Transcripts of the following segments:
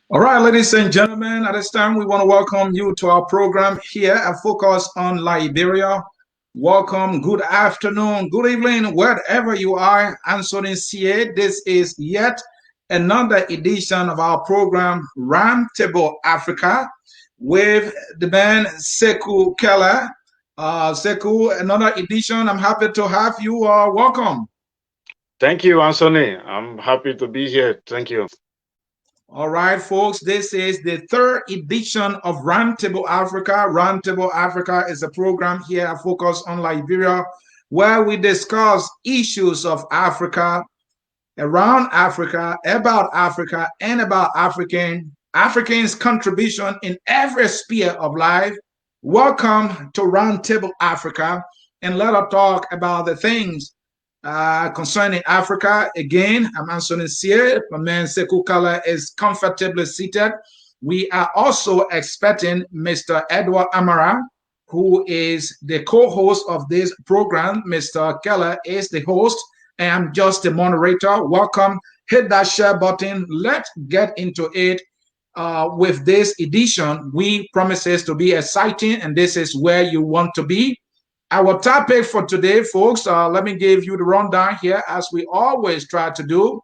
All right, ladies and gentlemen, at this time, we want to welcome you to our program here at Focus on Liberia. Welcome, good afternoon, good evening, wherever you are. Anthony CA. This is yet another edition of our program, Roundtable Africa, with the man Sekou Kelleh. Sekou, another edition. I'm happy to have you. Welcome. Thank you, Anthony. I'm happy to be here. Thank you. All right, folks, this is the third edition of Roundtable Africa. Roundtable Africa is a program here at Focus on Liberia where we discuss issues of Africa, around Africa, about Africa, and about Africans' contribution in every sphere of life. Welcome to Roundtable Africa, and let us talk about the things concerning Africa. Again, I'm Anthony Cyr. My man Sekou Kelleh is comfortably seated. We are also expecting Mr. Edward Amara, who is the co-host of this program. Mr. Kelleh is the host, and I'm just the moderator. Welcome. Hit that share button. Let's get into it. With this edition, we promises to be exciting, and this is where you want to be. Our topic for today, folks, let me give you the rundown here as we always try to do.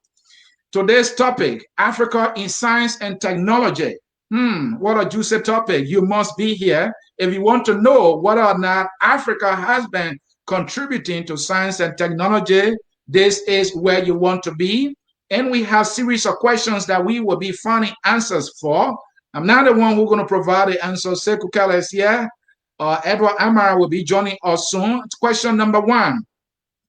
Today's topic, Africa in Science and Technology. What a juicy topic. You must be here if you want to know whether or not Africa has been contributing to science and technology. This is where you want to be. And we have a series of questions that we will be finding answers for. I'm not the one who's going to provide the answers. Sekou Kelleh is here. Edward Amara will be joining us soon. Question number one: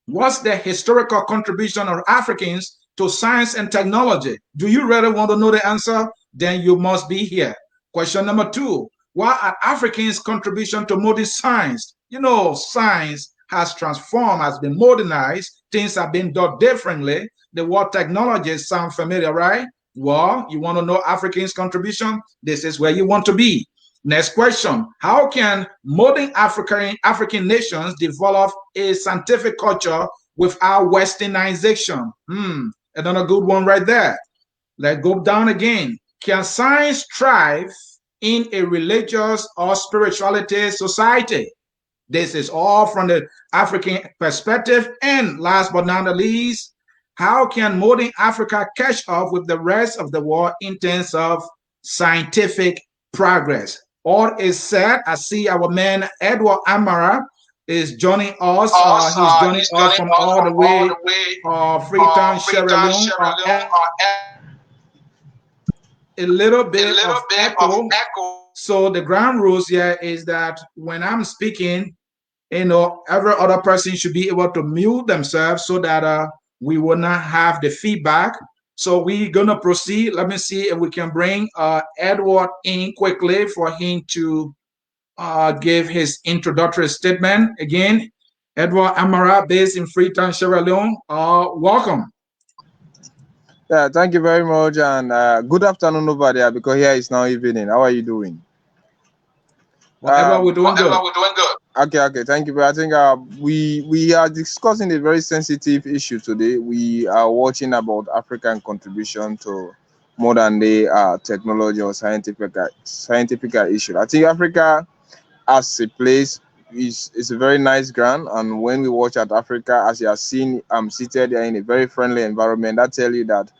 what's the historical contribution of Africans to science and technology? Do you really want to know the answer? Then you must be here. Question number two: what are Africans' contribution to modern science? You know, science has transformed, has been modernized. Things have been done differently. The word technology sounds familiar, right? Well, you want to know Africans' contribution? This is where you want to be. Next question: how can modern African nations develop a scientific culture without Westernization? Another good one right there. Let's go down again. Can science thrive in a religious or spirituality society? This is all from the African perspective. And last but not the least, how can modern Africa catch up with the rest of the world in terms of scientific progress? All is said. I see our man Edward Amara is joining us. He's joining us from all the way Freetown, Sierra Leone. A little bit of echo. So the ground rules here is that when I'm speaking, every other person should be able to mute themselves so that we will not have the feedback. So we're going to proceed. Let me see if we can bring Edward in quickly for him to give his introductory statement. Again, Edward Amara, based in Freetown, Sierra Leone. Welcome. Yeah, thank you very much. And good afternoon over there, because here is now evening. How are you doing? We're doing good. Okay. Thank you. I think we are discussing a very sensitive issue today. We are watching about African contribution to modern day technology or scientific issue. I think Africa as a place is a very nice ground, and when we watch at Africa, as you have seen, I'm seated here in a very friendly environment. That tell you that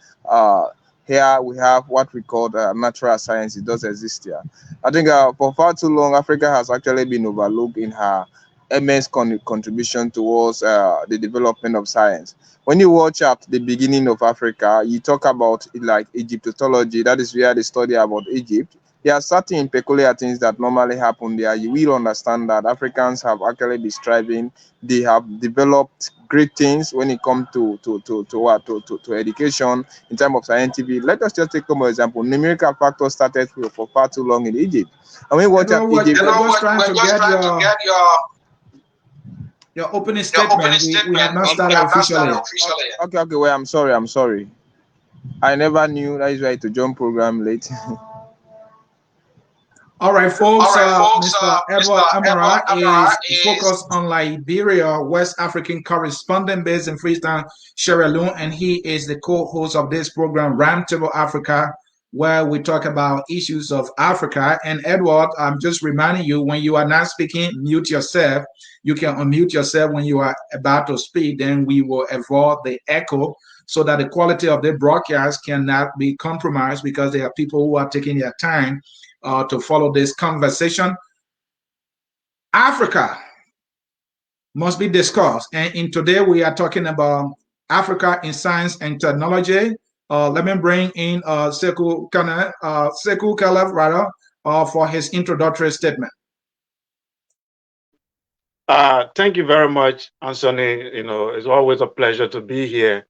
here we have what we call natural science. It does exist here. I think for far too long, Africa has actually been overlooked in her immense contribution towards the development of science. When you watch at the beginning of Africa, you talk about like Egyptology. That is where they study about Egypt. There are certain peculiar things that normally happen there. You will understand that Africans have actually been striving. They have developed great things when it comes to education in terms of scientific. Let us just take some example. Numerical factors started for far too long in Egypt. And when we watch Egypt, we're just trying to get your opening statement. We have not started officially. Okay. Well, I'm sorry. I never knew that is why to join program late. All right, folks. Mr. Edward Amara is focused on Liberia, West African correspondent based in Freetown, Sierra Leone, and he is the co-host of this program, Roundtable Africa, where we talk about issues of Africa. And Edward, I'm just reminding you, when you are not speaking, mute yourself. You can unmute yourself when you are about to speak, then we will avoid the echo so that the quality of the broadcast cannot be compromised, because there are people who are taking their time to follow this conversation. Africa must be discussed. And in today we are talking about Africa in science and technology. Let me bring in Sekou Kelleh, rather, for his introductory statement. Thank you very much, Anthony. It's always a pleasure to be here.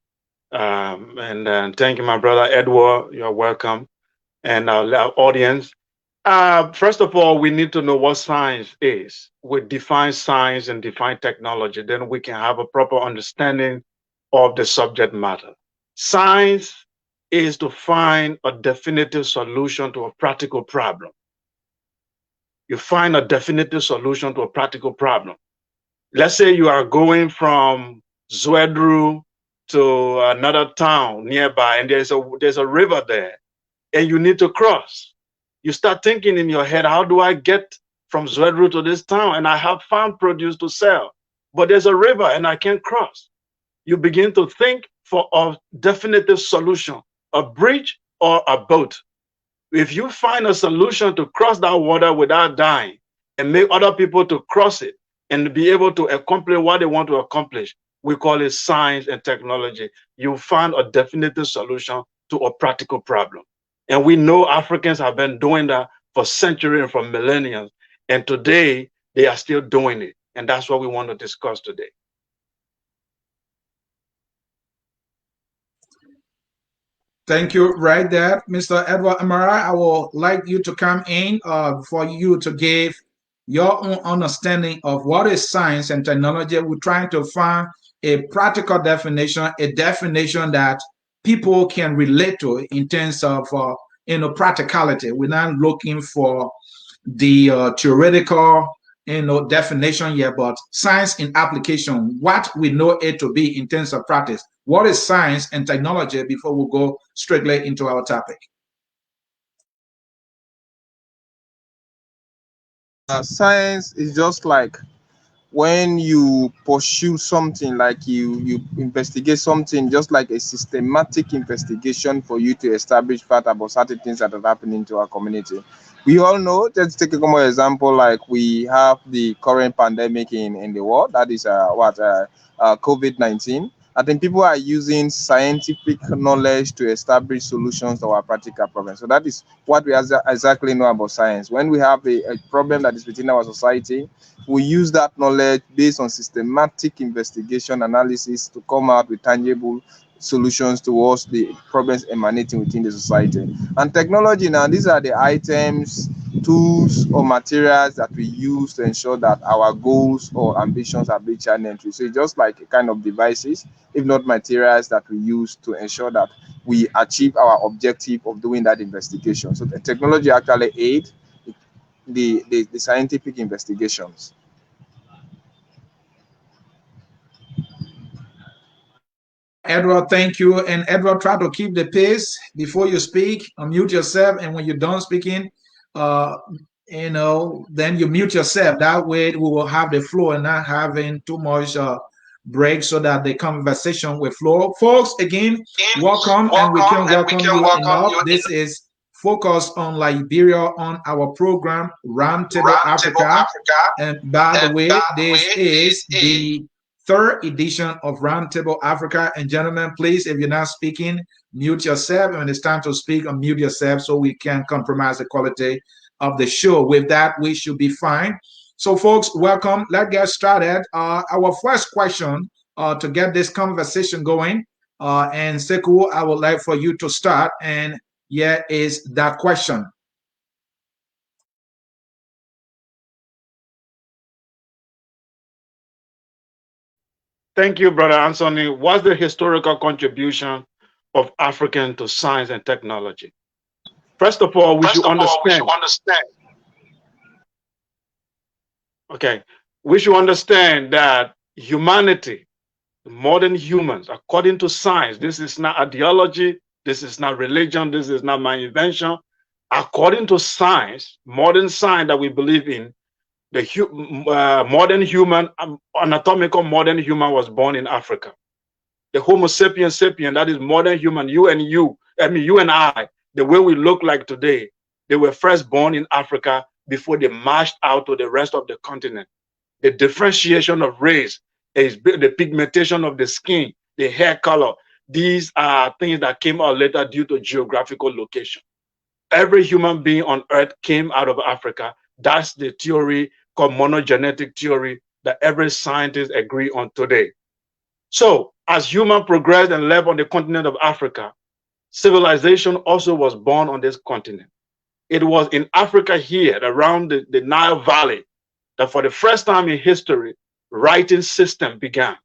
And thank you, my brother Edward. You're welcome. And our audience. First of all, we need to know what science is. We define science and define technology, then we can have a proper understanding of the subject matter. Science is to find a definitive solution to a practical problem. You find a definitive solution to a practical problem. Let's say you are going from Zwedru to another town nearby, and there's a river there, and you need to cross. You start thinking in your head, how do I get from Zwedru to this town? And I have farm produce to sell, but there's a river and I can't cross. You begin to think for a definitive solution, a bridge or a boat. If you find a solution to cross that water without dying and make other people to cross it and be able to accomplish what they want to accomplish, we call it science and technology. You find a definitive solution to a practical problem. And we know Africans have been doing that for centuries and for millennia. And today, they are still doing it. And that's what we want to discuss today. Thank you. Right there, Mr. Edward Amara. I would like you to come in for you to give your own understanding of what is science and technology. We're trying to find a practical definition, a definition that people can relate to in terms of practicality. We're not looking for the theoretical definition here, but science in application, what we know it to be in terms of practice. What is science and technology before we go strictly into our topic? Science is just like when you pursue something, like you investigate something, just like a systematic investigation for you to establish fact about certain things that are happening to our community. We all know, let's take a common example, like we have the current pandemic in the world, that is COVID-19. I think people are using scientific knowledge to establish solutions to our practical problems. So that is what we exactly know about science. When we have a problem that is within our society, we use that knowledge based on systematic investigation analysis to come out with tangible solutions towards the problems emanating within the society. And technology now, these are the items, tools, or materials that we use to ensure that our goals or ambitions are being channeled through. So it's just like a kind of devices, if not materials, that we use to ensure that we achieve our objective of doing that investigation. So the technology actually aids the scientific investigations. Edward, thank you. And Edward, try to keep the pace before you speak. Unmute yourself, and when you're done speaking, then you mute yourself. That way, we will have the flow and not having too much break, so that the conversation will flow. Folks, again, welcome, and we can welcome you enough. This is focus on Liberia on our program Roundtable Africa. And by the way, this is the third edition of Roundtable Africa. And gentlemen, please, if you're not speaking, mute yourself. And when it's time to speak, unmute yourself so we can compromise the quality of the show. With that, we should be fine. So, folks, welcome. Let's get started. Our first question to get this conversation going, and Sekou, I would like for you to start. And here is that question. Thank you, Brother Anthony. What's the historical contribution of African to science and technology? First of all, we should understand. Okay, we should understand that humanity, modern humans, according to science, this is not ideology, This is not religion. This is not my invention. According to science, modern science that we believe in, the modern human, anatomical modern human was born in Africa. The Homo sapiens sapien, that is modern human, you and I, the way we look like today, they were first born in Africa before they marched out to the rest of the continent. The differentiation of race, is the pigmentation of the skin, the hair color. These are things that came out later due to geographical location. Every human being on earth came out of Africa. That's the theory called monogenetic theory that every scientist agree on today. So as human progressed and lived on the continent of Africa, civilization also was born on this continent. It was in Africa here, around the Nile Valley, that for the first time in history, writing system began.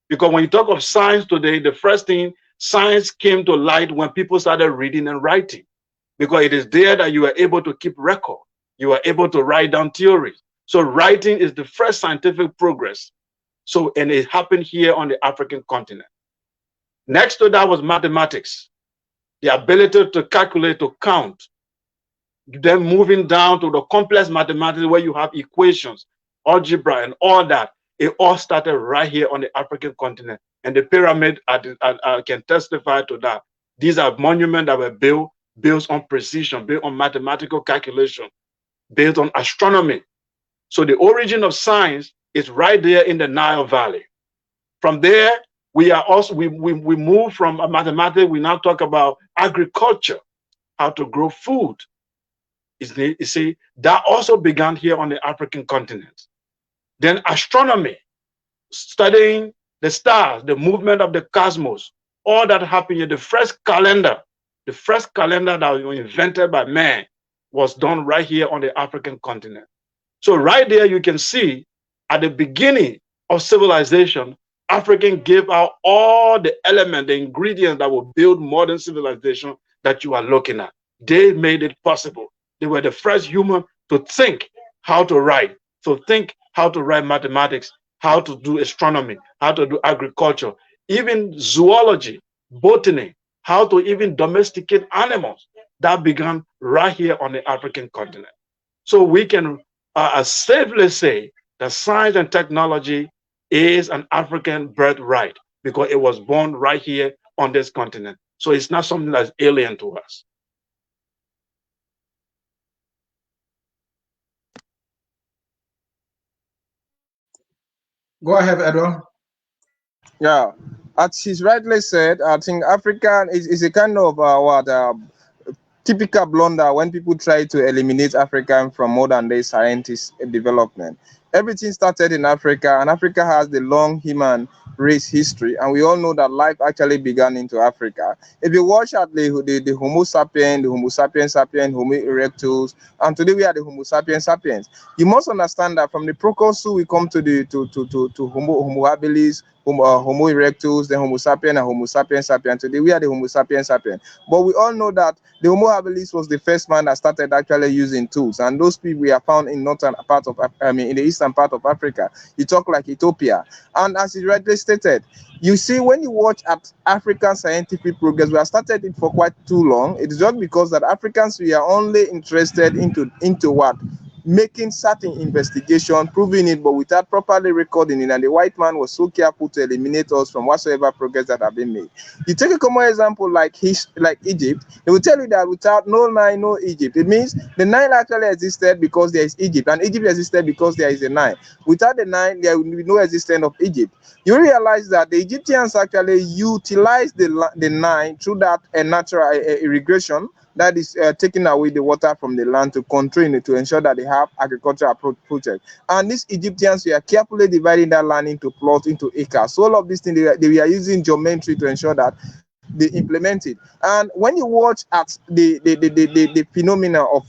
Because when you talk of science today, the first thing, science came to light when people started reading and writing. Because it is there that you are able to keep record. You are able to write down theories. So writing is the first scientific progress. So, and it happened here on the African continent. Next to that was mathematics, the ability to calculate, to count. Then moving down to the complex mathematics where you have equations, algebra, and all that. It all started right here on the African continent. And the pyramid, I can testify to that. These are monuments that were built on precision, built on mathematical calculation, built on astronomy. So the origin of science is right there in the Nile Valley. From there, we move from mathematics. We now talk about agriculture, how to grow food. You see, that also began here on the African continent. Then astronomy, studying the stars, the movement of the cosmos, all that happened here. The first calendar that was invented by man was done right here on the African continent. So right there, you can see at the beginning of civilization, African gave out all the elements, the ingredients that will build modern civilization that you are looking at. They made it possible. They were the first human to think how to write, to think how to write mathematics, how to do astronomy, how to do agriculture, even zoology, botany, how to even domesticate animals. That began right here on the African continent. So we can safely say that science and technology is an African birthright because it was born right here on this continent. So it's not something that's alien to us. Go ahead, Edward. Yeah, as she's rightly said, I think African is a kind of typical blunder when people try to eliminate African from modern day scientist development. Everything started in Africa, and Africa has the long human race history, and we all know that life actually began into Africa. If you watch at the Homo sapien, the Homo sapiens sapien, Homo erectus, and today we are the Homo sapiens sapiens. You must understand that from the Proconsul we come to the Homo habilis, Homo erectus, then Homo sapien, and Homo sapiens sapien. Today we are the Homo sapiens sapien. But we all know that the Homo habilis was the first man that started actually using tools, and those people we are found in northern part of, in the eastern part of Africa. You talk like Ethiopia, and as you rightly stated, you see when you watch at African scientific progress, we have started it for quite too long. It's just because that Africans we are only interested into what? Making certain investigation, proving it, but without properly recording it. And the white man was so careful to eliminate us from whatsoever progress that have been made. You take a common example like Egypt, they will tell you that without no Nile, no Egypt. It means the Nile actually existed because there is Egypt, and Egypt existed because there is a Nile. Without the Nile, there will be no existence of Egypt. You realize that the Egyptians actually utilized the Nile through that natural irrigation, that is taking away the water from the land to control it, to ensure that they have agricultural projects. And these Egyptians were carefully dividing that land into plots, into acres. So all of these things, they were using geometry to ensure that they implement it. And when you watch at the phenomena of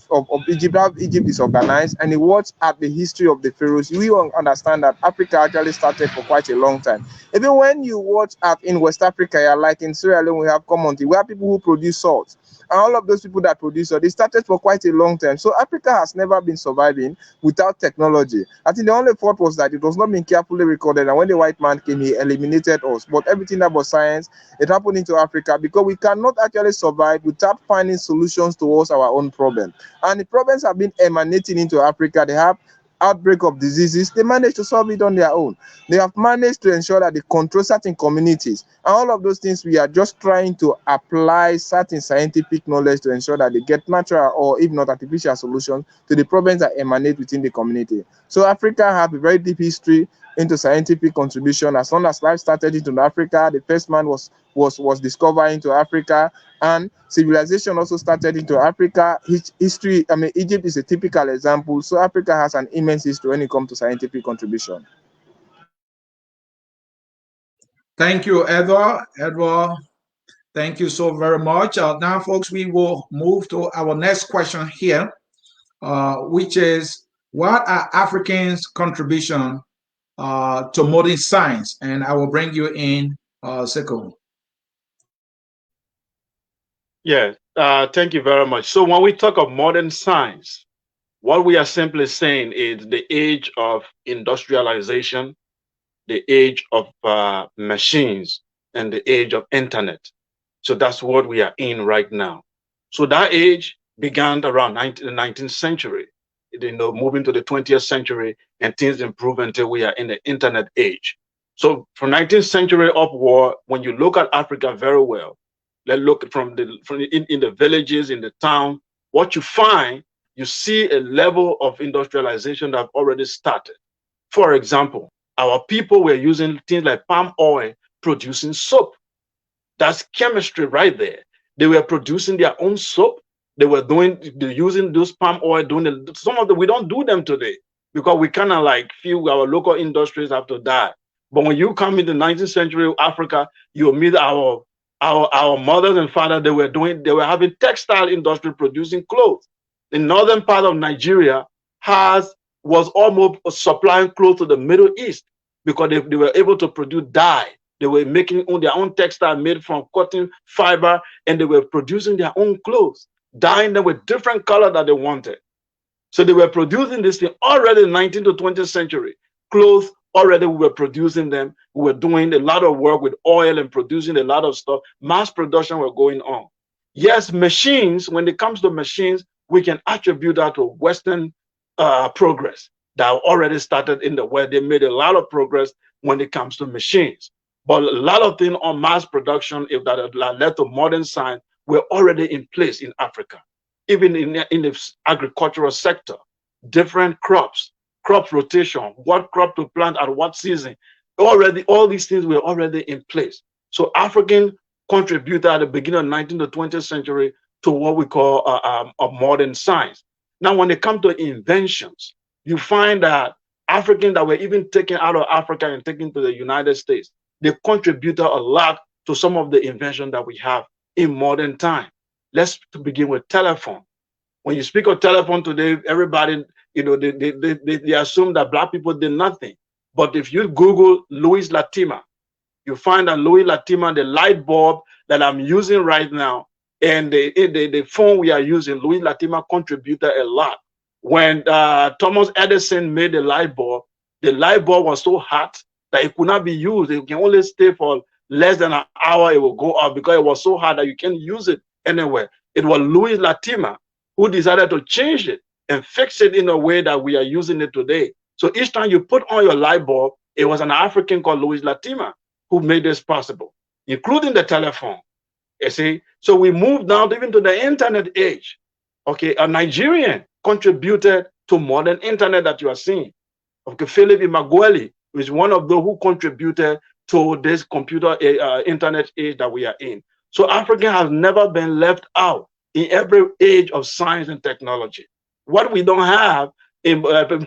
Egypt, how Egypt is organized, and you watch at the history of the pharaohs, you will understand that Africa actually started for quite a long time. Even when you watch at in West Africa, like in Sierra Leone, we have community, we have people who produce salt. And all of those people that produce it, they started for quite a long time. So Africa has never been surviving without technology. I think the only fault was that it was not being carefully recorded. And when the white man came, he eliminated us. But everything that was science, it happened into Africa Africa, because we cannot actually survive without finding solutions towards our own problem. And the problems have been emanating into Africa. They have outbreak of diseases. They managed to solve it on their own. They have managed to ensure that they control certain communities. And all of those things, we are just trying to apply certain scientific knowledge to ensure that they get natural or if not artificial solutions to the problems that emanate within the community. So Africa have a very deep history into scientific contribution. As long as life started into Africa, the first man was discovered into Africa, and civilization also started into Africa. History, I mean, Egypt is a typical example. So Africa has an immense history when it comes to scientific contribution. Thank you, Edward. Edward, thank you so very much. Now, folks, we will move to our next question here, which is, what are Africans' contribution to modern science? And I will bring you in, Sekou. Yes, thank you very much. So when we talk of modern science, what we are simply saying is the age of industrialization, the age of machines, and the age of internet. So that's what we are in right now. So that age began around the 19th century, moving to the 20th century, and things improved until we are in the internet age. So from 19th century upward, when you look at Africa very well, let's look in the villages, in the town, what you find, you see a level of industrialization that have already started. For example, our people were using things like palm oil producing soap. That's chemistry right there. They were producing their own soap. They're using those palm oil, some of them, we don't do them today because we kind of like feel our local industries have to die. But when you come in the 19th century Africa, you'll meet our mothers and fathers. They were having textile industry producing clothes. The northern part of Nigeria was almost supplying clothes to the Middle East because they were able to produce dye. They were making their own textile made from cotton fiber, and they were producing their own clothes, dyeing them with different color that they wanted. So they were producing this thing already in the 19th to 20th century. Clothes, already we were producing them. We were doing a lot of work with oil and producing a lot of stuff. Mass production were going on. Yes, machines, when it comes to machines, we can attribute that to Western progress that already started in the West. They made a lot of progress when it comes to machines. But a lot of things on mass production, if that led to modern science, were already in place in Africa. Even in the agricultural sector, different crops, crop rotation, what crop to plant at what season, already all these things were already in place. So African contributed at the beginning of the 19th to 20th century to what we call a modern science. Now, when it comes to inventions, you find that Africans that were even taken out of Africa and taken to the United States, they contributed a lot to some of the inventions that we have in modern time. Let's begin with telephone. When you speak of telephone today, everybody, they assume that Black people did nothing. But if you Google Louis Latimer, you find that Louis Latimer, the light bulb that I'm using right now, and the phone we are using, Louis Latimer contributed a lot. When Thomas Edison made the light bulb was so hot that it could not be used. It can only stay for less than an hour. It will go out because it was so hot that you can't use it anywhere. It was Louis Latimer who decided to change it and fix it in a way that we are using it today. So each time you put on your light bulb, it was an African called Louis Latimer who made this possible, including the telephone. You see, so we moved now even to the internet age. Okay, a Nigerian contributed to modern internet that you are seeing. Okay, Philip Imagweli is one of those who contributed to this computer internet age that we are in. So Africa has never been left out in every age of science and technology. What we don't have in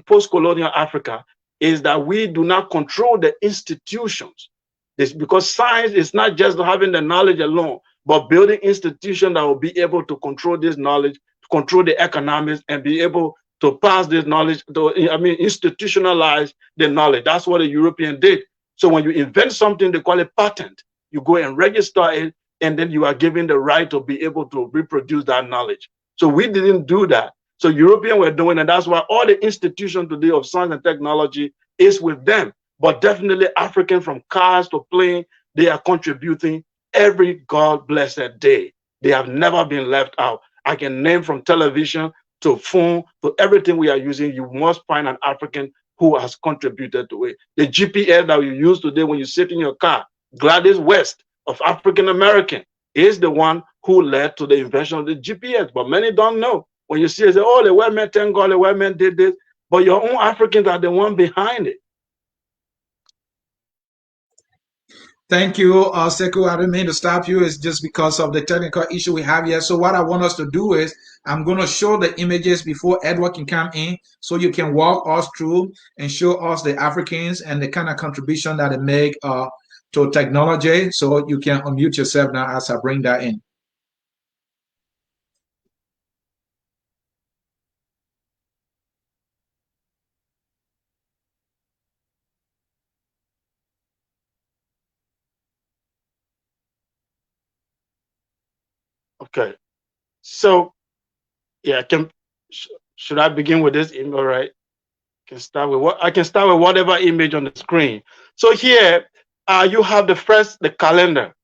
post-colonial Africa is that we do not control the institutions. This because science is not just having the knowledge alone, but building institutions that will be able to control this knowledge, to control the economics, and be able to pass this knowledge, institutionalize the knowledge. That's what the European did. So when you invent something, they call it patent. You go and register it, and then you are given the right to be able to reproduce that knowledge. So we didn't do that. So Europeans were doing it. That's why all the institutions today of science and technology is with them. But definitely African, from cars to plane, they are contributing every God-blessed day. They have never been left out. I can name from television to phone to everything we are using. You must find an African who has contributed to it. The GPS that you use today when you sit in your car, Gladys West of African American is the one who led to the invention of the GPS. But many don't know. When you see it, say, oh, the white man, thank God, the white man did this. But your own Africans are the one behind it. Thank you, Sekou. I didn't mean to stop you. It's just because of the technical issue we have here. So what I want us to do is I'm going to show the images before Edward can come in so you can walk us through and show us the Africans and the kind of contribution that they make to technology. So you can unmute yourself now as I bring that in. Okay. So, yeah, should I begin with this email, right? I can start with whatever image on the screen. So here, you have the calendar.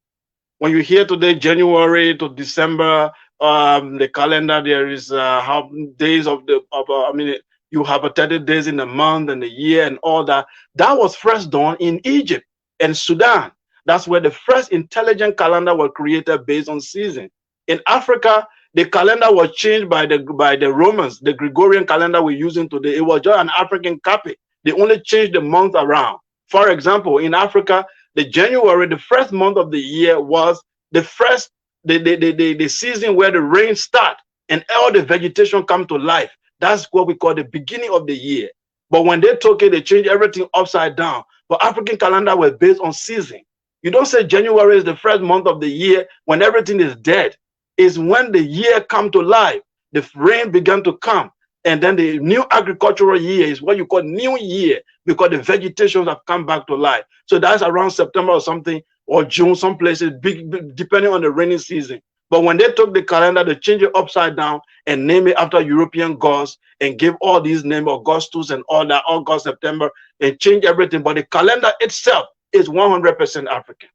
When you hear today, January to December, the calendar, there is how days you have 30 days in a month and a year and all that. That was first done in Egypt and Sudan. That's where the first intelligent calendar was created based on season. In Africa, the calendar was changed by the Romans. The Gregorian calendar we're using today, it was just an African copy. They only changed the month around. For example, in Africa, the January, the first month of the year, was the first the season where the rain start and all the vegetation come to life. That's what we call the beginning of the year. But when they took it, they changed everything upside down. But African calendar was based on season. You don't say January is the first month of the year when everything is dead. Is when the year come to life, the rain began to come, and then the new agricultural year is what you call new year, because the vegetations have come back to life. So that's around September or something, or June, some places, big depending on the rainy season. But when they took the calendar, they changed it upside down and name it after European gods and give all these names, Augustus and all that, August, September, and change everything. But the calendar itself is 100% African.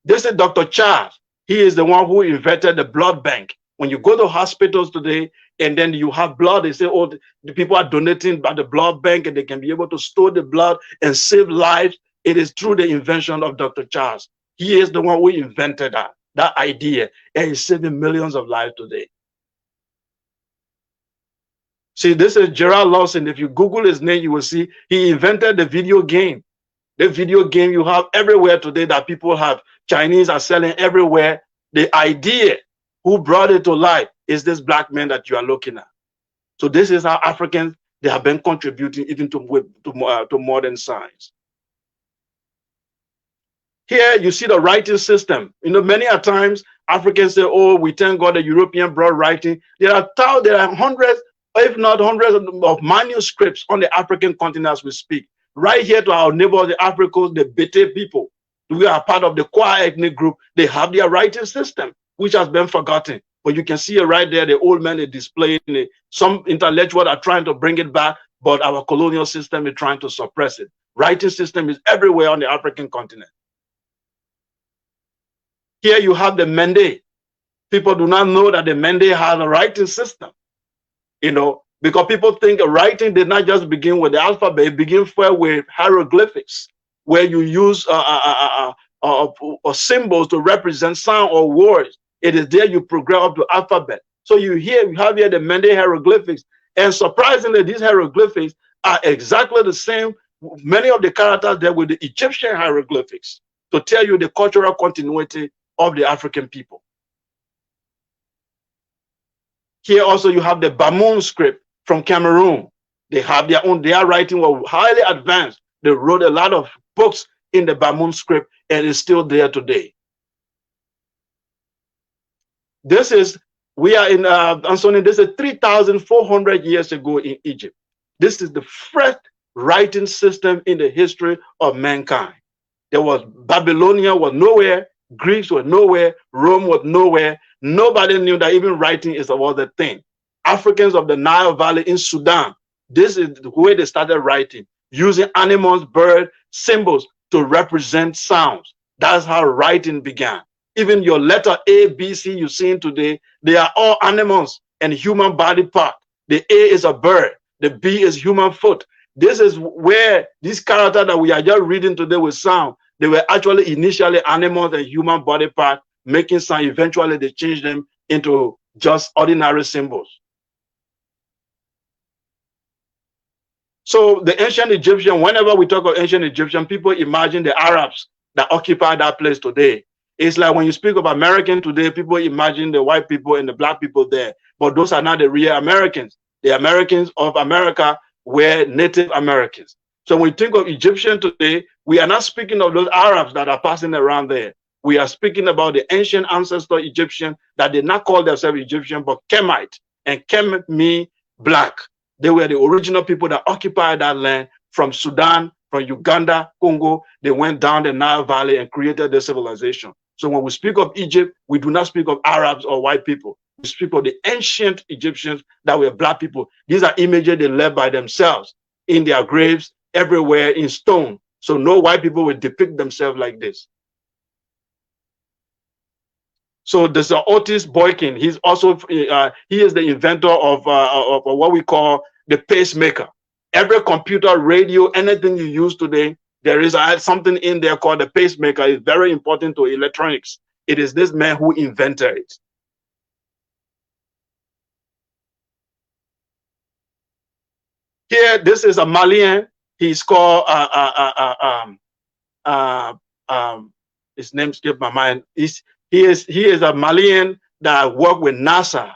This is Dr. Charles. He is the one who invented the blood bank. When you go to hospitals today and then you have blood, they say, oh, the people are donating by the blood bank and they can be able to store the blood and save lives. It is through the invention of Dr. Charles. He is the one who invented that idea, and he's saving millions of lives today. See, this is Gerald Lawson. If you Google his name, you will see he invented the video game. The video game you have everywhere today that people have. Chinese are selling everywhere. The idea who brought it to life is this black man that you are looking at. So this is how Africans, they have been contributing even to modern science. Here you see the writing system. You know, many a times Africans say, oh, we thank God the European brought writing. There are hundreds, if not hundreds of manuscripts on the African continent as we speak. Right here to our neighbors, the Africans, the Bete people. We are part of the Kwa ethnic group. They have their writing system, which has been forgotten. But you can see it right there. The old man is displaying it. Some intellectuals are trying to bring it back, but our colonial system is trying to suppress it. Writing system is everywhere on the African continent. Here you have the Mende. People do not know that the Mende has a writing system. You know, because people think writing did not just begin with the alphabet, it begins with hieroglyphics, where you use symbols to represent sound or words. It is there you progress up to alphabet. So you have here the Mende hieroglyphics, and surprisingly, these hieroglyphics are exactly the same. Many of the characters there with the Egyptian hieroglyphics to tell you the cultural continuity of the African people. Here also you have the Bamoon Script from Cameroon. They have their writing was highly advanced. They wrote a lot of books in the Bamoon Script, and it's still there today. This is 3,400 years ago in Egypt. This is the first writing system in the history of mankind. There was Babylonia was nowhere, Greeks were nowhere, Rome was nowhere. Nobody knew that even writing was a thing. Africans of the Nile Valley in Sudan, this is the way they started writing, using animals, birds, symbols to represent sounds. That's how writing began. Even your letter A, B, C you see today, they are all animals and human body part. The A is a bird. The B is human foot. This is where these characters that we are just reading today with sound, they were actually initially animals and human body part making sound. Eventually, they changed them into just ordinary symbols. So the ancient Egyptian, whenever we talk of ancient Egyptian, people imagine the Arabs that occupy that place today. It's like when you speak of American today, people imagine the white people and the black people there. But those are not the real Americans. The Americans of America were Native Americans. So when we think of Egyptian today, we are not speaking of those Arabs that are passing around there. We are speaking about the ancient ancestor Egyptian that did not call themselves Egyptian, but Kemite. And Kemet means black. They were the original people that occupied that land from Sudan, from Uganda, Congo. They went down the Nile Valley and created their civilization. So when we speak of Egypt, we do not speak of Arabs or white people. We speak of the ancient Egyptians that were black people. These are images they left by themselves in their graves, everywhere in stone. So no white people will depict themselves like this. So there's Otis Boykin. He's also he is the inventor of what we call the pacemaker. Every computer, radio, anything you use today, there is something in there called the pacemaker. It's very important to electronics. It is this man who invented it. Here, this is a Malian. He's called his name skipped my mind. He is a Malian that worked with NASA.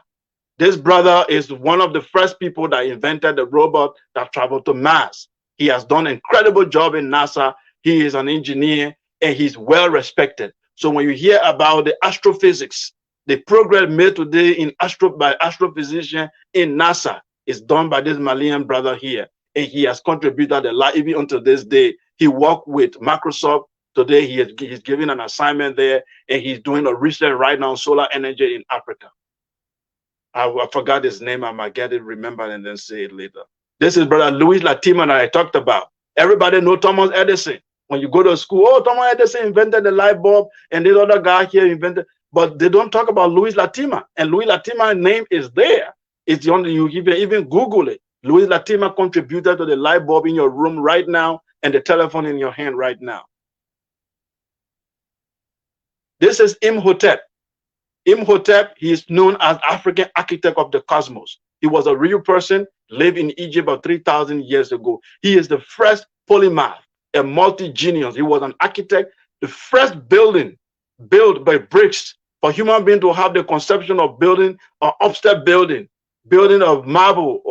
This brother is one of the first people that invented the robot that traveled to Mars. He has done an incredible job in NASA. He is an engineer and he's well respected. So when you hear about the astrophysics, the progress made today in by astrophysicians in NASA is done by this Malian brother here. And he has contributed a lot even until this day. He worked with Microsoft. Today he's giving an assignment there and he's doing a research right now on solar energy in Africa. I forgot his name. I might get it remembered and then say it later. This is brother Louis Latimer that I talked about. Everybody know Thomas Edison. When you go to school, oh, Thomas Edison invented the light bulb and this other guy here invented, but they don't talk about Louis Latimer. And Louis Latimer's name is there. It's the only, you even Google it. Louis Latimer contributed to the light bulb in your room right now and the telephone in your hand right now. This is Imhotep. Imhotep, he is known as African architect of the cosmos. He was a real person, lived in Egypt about 3,000 years ago. He is the first polymath, a multi-genius. He was an architect, the first building built by bricks for human being to have the conception of building an upstairs building of marble,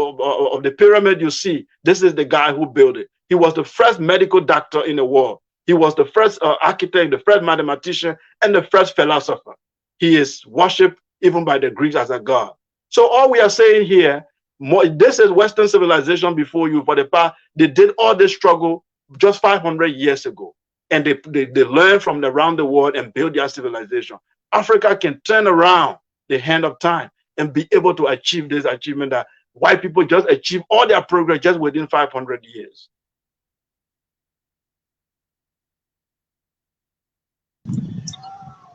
of the pyramid you see. This is the guy who built it. He was the first medical doctor in the world. He was the first architect, the first mathematician, and the first philosopher. He is worshipped even by the Greeks as a god. So all we are saying here, this is Western civilization before you. For the past, they did all this struggle just 500 years ago. And they learned from around the world and build their civilization. Africa can turn around the hand of time and be able to achieve this achievement that white people just achieve all their progress just within 500 years.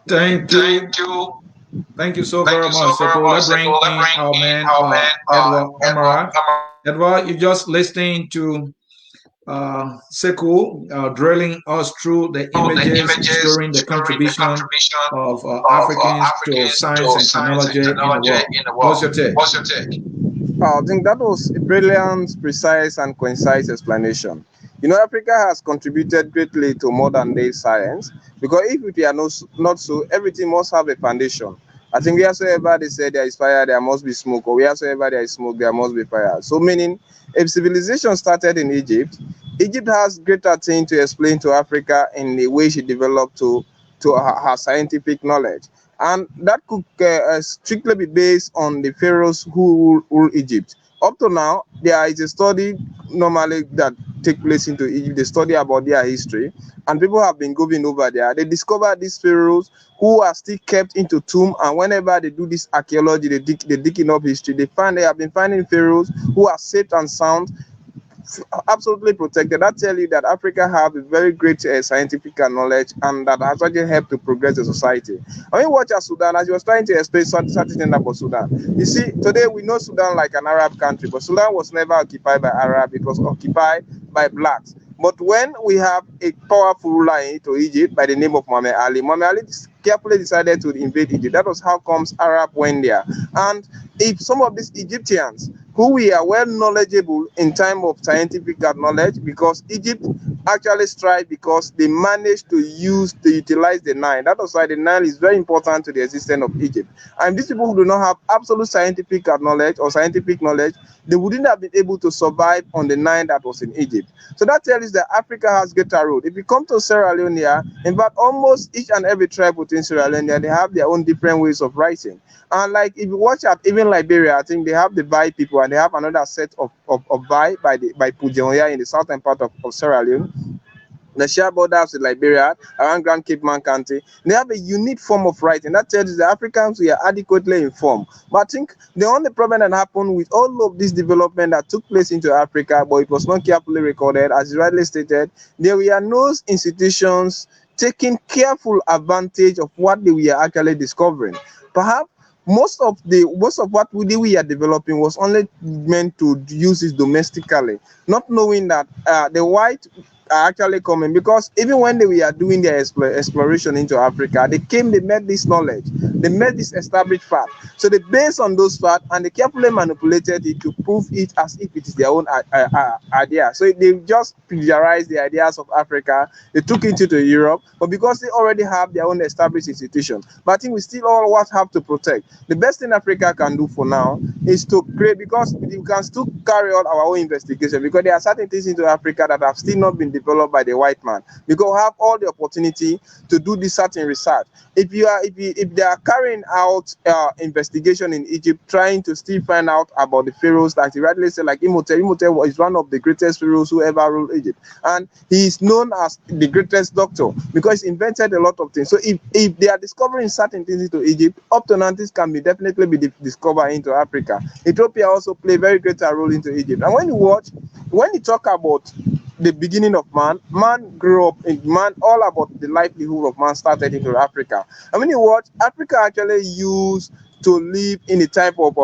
Thank you. Thank you so very much, Sekou. Let's bring in our man, Edward Amara. Edward, you're just listening to Sekou drilling us through the images showing the contribution of Africans to science and technology in the world. What's your take? I think that was a brilliant, precise, and concise explanation. You know, Africa has contributed greatly to modern day science because if it are not so, everything must have a foundation. I think wheresoever they say there is fire, there must be smoke, or wheresoever there is smoke, there must be fire. So meaning, if civilization started in Egypt, Egypt has greater thing to explain to Africa in the way she developed to her scientific knowledge. And that could strictly be based on the pharaohs who rule Egypt. Up to now, there is a study normally that take place into Egypt. They study about their history, and people have been going over there. They discover these pharaohs who are still kept into tomb, and whenever they do this archaeology, they digging up history. They have been finding pharaohs who are safe and sound absolutely protected. That tell you that Africa have a very great scientific knowledge, and that has actually helped to progress the society. I mean, watch Sudan, as you was trying to explain something about Sudan. You see, today we know Sudan like an Arab country, but Sudan was never occupied by Arab, it was occupied by blacks. But when we have a powerful ruler into Egypt by the name of Muhammad Ali carefully decided to invade Egypt. That was how comes Arab went there. And if some of these Egyptians who we are well knowledgeable in time of scientific knowledge, because Egypt actually strive because they managed to utilize the Nile. That was why the Nile is very important to the existence of Egypt. And these people who do not have absolute scientific knowledge or scientific knowledge, they wouldn't have been able to survive on the Nile that was in Egypt. So that tells us that Africa has greater road. If you come to Sierra Leone here, in fact, almost each and every tribe within Sierra Leone, they have their own different ways of writing. And like if you watch at even Liberia, I think they have the Bai people, and they have another set of Bai by Pujoya in the southern part of Sierra Leone. The share borders with Liberia around Grand Cape Man County. They have a unique form of writing that tells the Africans we are adequately informed. But I think the only problem that happened with all of this development that took place into Africa, but it was not carefully recorded, as you rightly stated, there were no institutions taking careful advantage of what they were actually discovering. Perhaps most of what we are developing was only meant to use it domestically, not knowing that the white are actually coming, because even when they were doing their exploration into Africa, they met this knowledge, they met this established fact. So they based on those facts and they carefully manipulated it to prove it as if it is their own idea. So they just plagiarized the ideas of Africa, they took it to Europe, but because they already have their own established institution. But I think we still all what have to protect. The best thing Africa can do for now is to create, because we can still carry on our own investigation, because there are certain things into Africa that have still not been developed by the white man, because we have all the opportunity to do this certain research. If they are carrying out investigation in Egypt, trying to still find out about the pharaohs, like you rightly said, like Imhotep is one of the greatest pharaohs who ever ruled Egypt, and he is known as the greatest doctor because he invented a lot of things. So if they are discovering certain things into Egypt, up to now this can be definitely be discovered into Africa. Ethiopia also play a very greater role into Egypt. And when you talk about the beginning of man grew up in man, all about the livelihood of man started into Africa. I mean, Africa actually used to live in a type of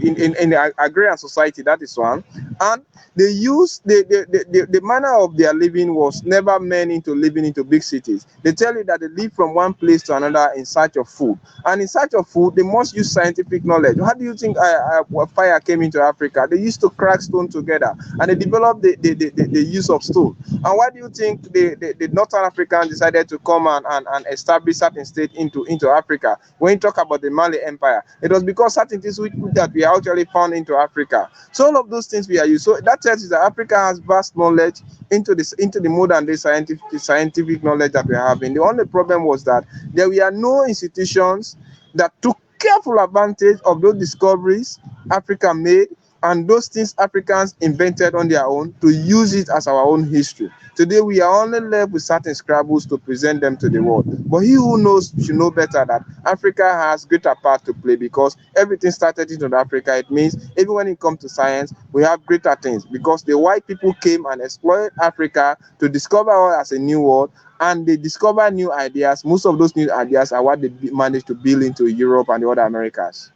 in the agrarian society. That is one. And they use the manner of their living was never meant into living into big cities. They tell you that they live from one place to another in search of food, and in search of food they must use scientific knowledge. How do you think fire came into Africa? They used to crack stone together, and they developed the use of stone. And why do you think the Northern Africans decided to come and establish certain state into Africa? When you talk about the Mali Empire, it was because certain things that we actually found into Africa. So all of those things we are used. So that tells you that Africa has vast knowledge into the modern day scientific knowledge that we are having. The only problem was that there were no institutions that took careful advantage of those discoveries Africa made and those things Africans invented on their own to use it as our own history. Today we are only left with certain scrabbles to present them to the world. But he who knows should know better that Africa has greater part to play, because everything started into Africa. It means even when it comes to science, we have greater things, because the white people came and explored Africa to discover us as a new world, and they discover new ideas. Most of those new ideas are what they managed to build into Europe and the other Americas.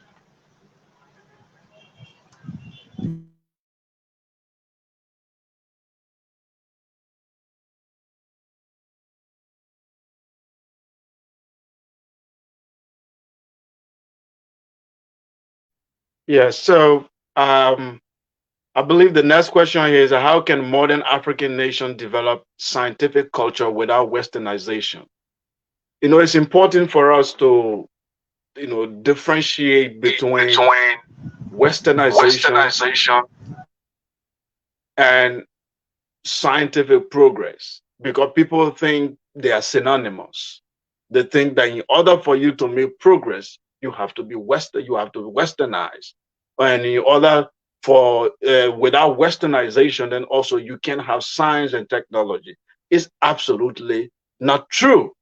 Yes. So I believe the next question here is how can modern African nations develop scientific culture without Westernization? It's important for us to, differentiate between Westernization and scientific progress, because people think they are synonymous. They think that in order for you to make progress, you have to be westernized. And in order for without westernization, then also you can have science and technology. It's absolutely not true,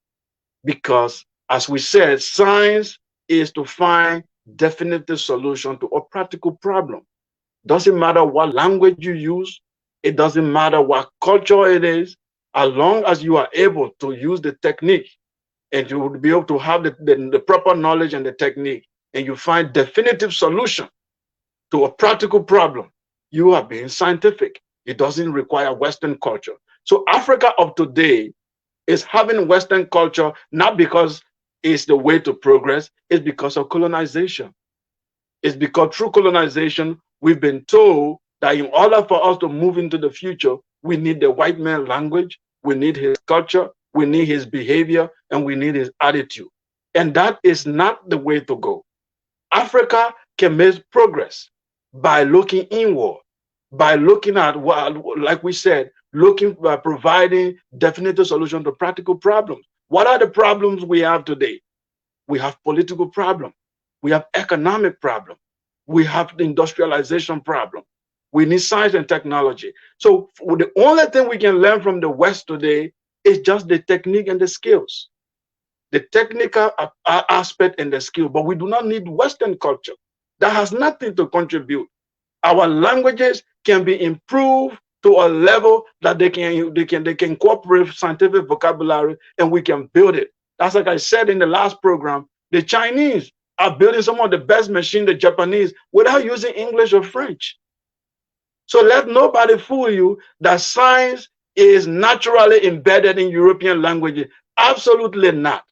because as we said, science is to find definitive solution to a practical problem. Doesn't matter what language you use, It doesn't matter what culture it is, as long as you are able to use the technique and you will be able to have the proper knowledge and the technique, and you find definitive solution to a practical problem, you are being scientific. It doesn't require Western culture. So Africa of today is having Western culture not because it's the way to progress, it's because of colonization. It's because through colonization, we've been told that in order for us to move into the future, we need the white man language, we need his culture, we need his behavior, and we need his attitude. And that is not the way to go. Africa can make progress by looking inward, by looking at what, like we said, looking by providing definitive solution to practical problems. What are the problems we have today? We have political problem. We have economic problem. We have the industrialization problem. We need science and technology. So the only thing we can learn from the West today is just the technique and the skills, the technical aspect and the skill. But we do not need Western culture. That has nothing to contribute. Our languages can be improved to a level that they can incorporate scientific vocabulary, and we can build it. That's like I said in the last program, the Chinese are building some of the best machines, the Japanese, without using English or French. So let nobody fool you that science is naturally embedded in European languages. Absolutely not.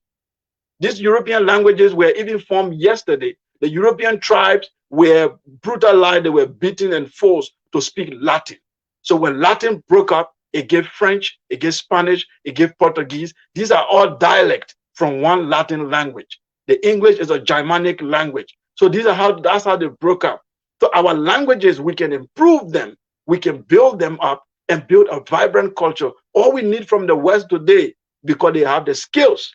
These European languages were even formed yesterday. The European tribes were brutalized, they were beaten and forced to speak Latin. So when Latin broke up, it gave French, it gave Spanish, it gave Portuguese. These are all dialects from one Latin language. The English is a Germanic language. So that's how they broke up. So our languages, we can improve them, we can build them up and build a vibrant culture. All we need from the West today, because they have the skills,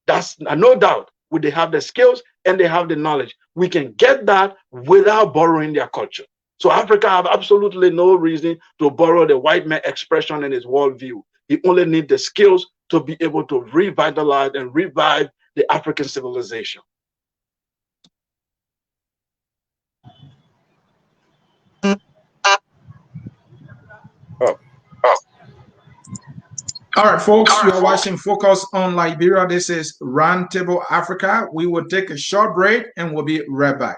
that's no doubt, they have the skills and they have the knowledge. We can get that without borrowing their culture. So Africa have absolutely no reason to borrow the white man expression and his worldview. He only needs the skills to be able to revitalize and revive the African civilization. All right, folks, you are watching Focus on Liberia. This is Roundtable Africa. We will take a short break and we'll be right back.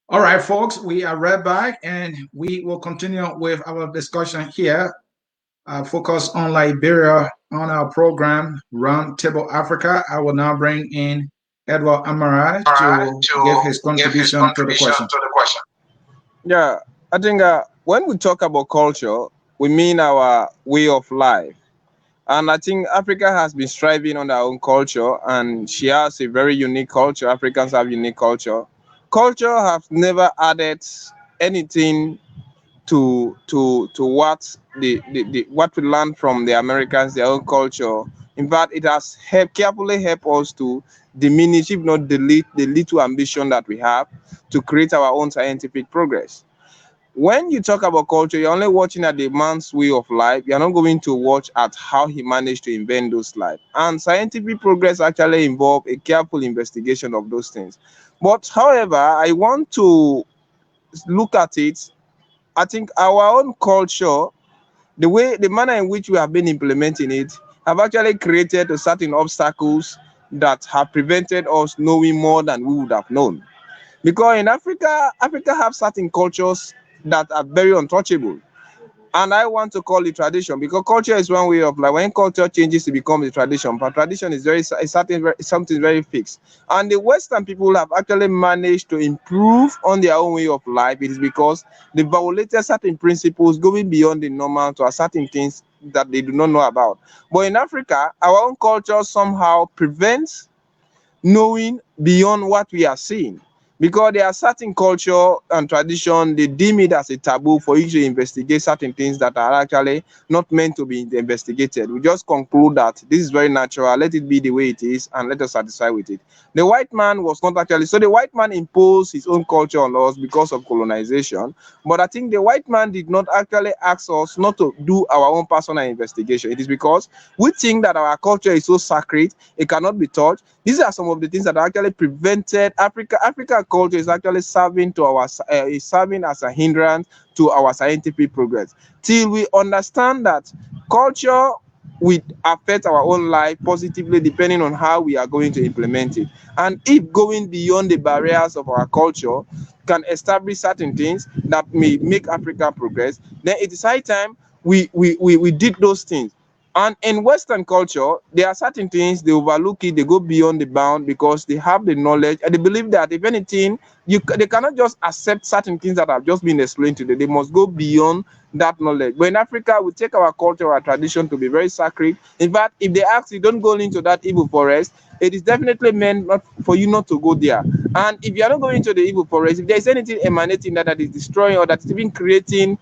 All right, folks, we are right back and we will continue with our discussion here. Focus on Liberia on our program, Roundtable Africa. I will now bring in Edward Amara to give his contribution to the question. Yeah, I think when we talk about culture, we mean our way of life. And I think Africa has been striving on their own culture, and she has a very unique culture. Africans have unique culture. Culture has never added anything to what what we learn from the Americans, their own culture. In fact, it has carefully helped us to diminish, if not delete, the little ambition that we have to create our own scientific progress. When you talk about culture, you're only watching at the man's way of life. You're not going to watch at how he managed to invent those life. And scientific progress actually involve a careful investigation of those things. But however, I want to look at it. I think our own culture, the manner in which we have been implementing it, have actually created certain obstacles that have prevented us knowing more than we would have known. Because in Africa have certain cultures that are very untouchable. And I want to call it tradition, because culture is one way of life. When culture changes, it becomes a tradition. But tradition is something very fixed. And the Western people have actually managed to improve on their own way of life. It is because they violated certain principles, going beyond the normal to certain things that they do not know about. But in Africa, our own culture somehow prevents knowing beyond what we are seeing, because there are certain culture and tradition, they deem it as a taboo for you to investigate certain things that are actually not meant to be investigated. We just conclude that this is very natural, let it be the way it is, and let us satisfy with it. The white man was not actually, so the white man imposed his own culture on us because of colonization. But I think the white man did not actually ask us not to do our own personal investigation. It is because we think that our culture is so sacred, it cannot be touched. These are some of the things that actually prevented African culture is actually serving to our is serving as a hindrance to our scientific progress. Till we understand that culture will affect our own life positively depending on how we are going to implement it. And if going beyond the barriers of our culture can establish certain things that may make Africa progress, then it is high time we did those things. And in Western culture, there are certain things they overlook it, they go beyond the bound because they have the knowledge and they believe that if anything, they cannot just accept certain things that have just been explained today. They must go beyond that knowledge. But in Africa, we take our culture, our tradition to be very sacred. In fact, if they ask you, don't go into that evil forest, it is definitely meant not for you not to go there. And if you are not going into the evil forest, if there is anything emanating that is destroying or that's even creating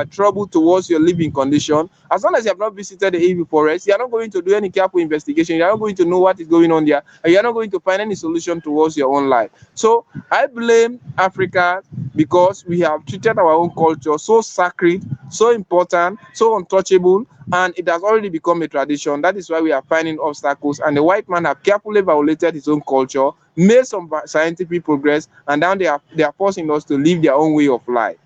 trouble towards your living condition, as long as you have not visited the evil forest, you are not going to do any careful investigation. You are not going to know what is going on there, and you are not going to find any solution towards your own life. So I blame Africa because we have treated our own culture so sacred, so important, so untouchable, and it has already become a tradition. That is why we are finding obstacles, and the white man have carefully violated his own culture, made some scientific progress, and now they are forcing us to live their own way of life.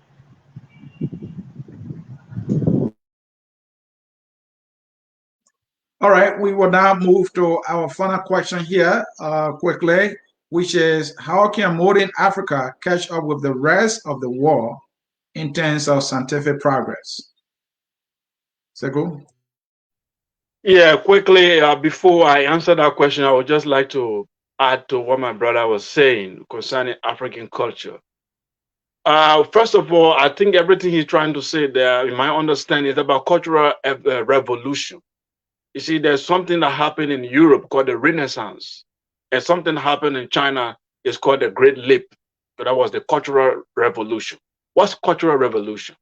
All right, we will now move to our final question here quickly, which is how can modern Africa catch up with the rest of the world in terms of scientific progress? Sekou? Yeah, quickly, before I answer that question, I would just like to add to what my brother was saying concerning African culture. First of all, I think everything he's trying to say there, in my understanding, is about cultural revolution. You see, there's something that happened in Europe called the Renaissance, and something happened in China is called the Great Leap. So that was the cultural revolution. What's cultural revolution?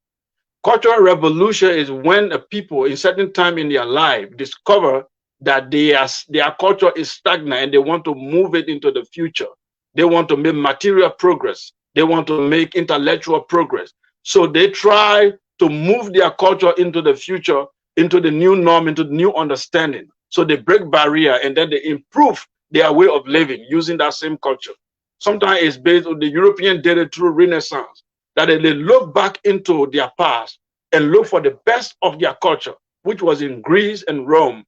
Cultural revolution is when a people in certain time in their life discover that their culture is stagnant and they want to move it into the future. They want to make material progress. They want to make intellectual progress. So they try to move their culture into the future, into the new norm, into the new understanding. So they break barrier and then they improve their way of living using that same culture. Sometimes it's based on the European did it through Renaissance, that they look back into their past and look for the best of their culture, which was in Greece and Rome.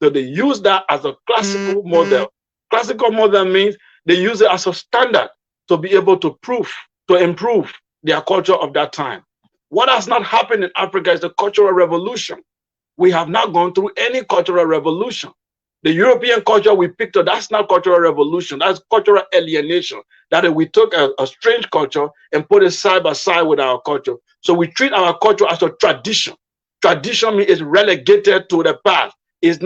So they use that as a classical model. Classical model means they use it as a standard to be able to improve their culture of that time. What has not happened in Africa is the cultural revolution. We have not gone through any cultural revolution. The European culture we picked up, that's not cultural revolution, that's cultural alienation. That is, we took a strange culture and put it side by side with our culture. So we treat our culture as a tradition. Tradition means it's relegated to the past. It's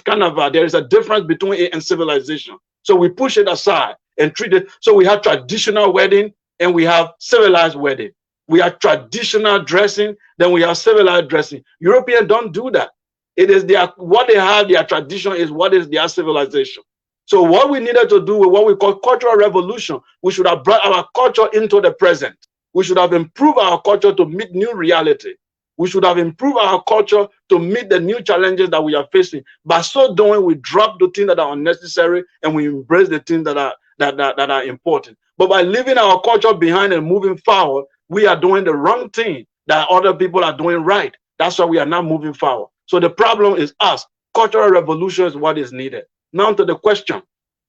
kind of, there is a difference between it and civilization. So we push it aside and treat it. So we have traditional wedding and we have civilized wedding. We have traditional dressing, then we have civilized dressing. Europeans don't do that. It is what they have, their tradition is what is their civilization. So what we needed to do with what we call cultural revolution, we should have brought our culture into the present. We should have improved our culture to meet new reality. We should have improved our culture to meet the new challenges that we are facing. By so doing, we drop the things that are unnecessary and we embrace the things that are important. But by leaving our culture behind and moving forward, we are doing the wrong thing that other people are doing right. That's why we are not moving forward. So the problem is us. Cultural revolution is what is needed. Now to the question,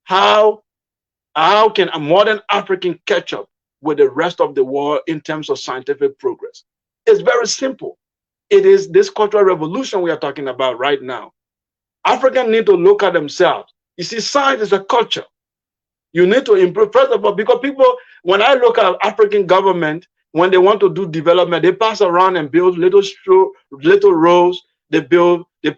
how can a modern African catch up with the rest of the world in terms of scientific progress? It's very simple. It is this cultural revolution we are talking about right now. Africans need to look at themselves. You see, science is a culture. You need to improve, first of all, because people, when I look at African government, when they want to do development, they pass around and build little roads, they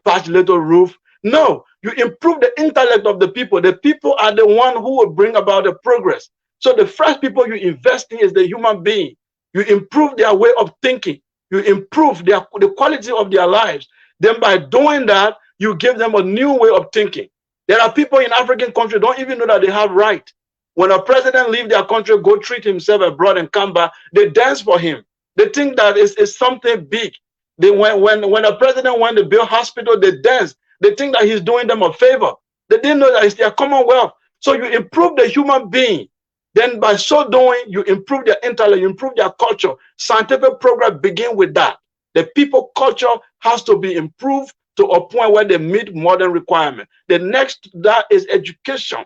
patch little roof. No, you improve the intellect of the people. The people are the one who will bring about the progress. So the first people you invest in is the human being. You improve their way of thinking. You improve the quality of their lives. Then by doing that, you give them a new way of thinking. There are people in African countries don't even know that they have right. When a president leave their country, go treat himself abroad and come back, they dance for him. They think that is something big. When a president went to build hospital, they dance. They think that he's doing them a favor. They didn't know that it's their commonwealth. So you improve the human being. Then by so doing, you improve their intellect, you improve their culture. Scientific progress begin with that. The people culture has to be improved to a point where they meet modern requirements. The next that is education.